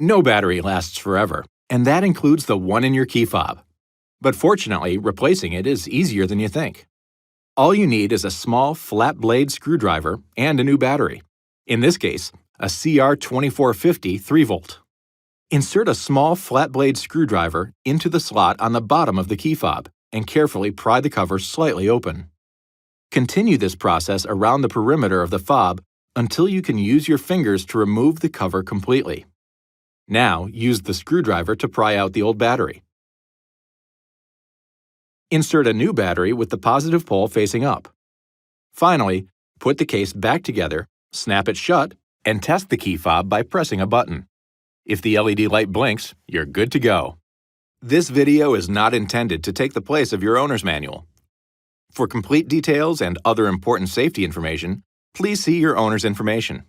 No battery lasts forever, and that includes the one in your key fob. But fortunately, replacing it is easier than you think. All you need is a small flat blade screwdriver and a new battery. In this case, a CR2450 3-volt. Insert a small flat blade screwdriver into the slot on the bottom of the key fob and carefully pry the cover slightly open. Continue this process around the perimeter of the fob until you can use your fingers to remove the cover completely. Now, use the screwdriver to pry out the old battery. Insert a new battery with the positive pole facing up. Finally, put the case back together, snap it shut, and test the key fob by pressing a button. If the LED light blinks, you're good to go. This video is not intended to take the place of your owner's manual. For complete details and other important safety information, please see your owner's information.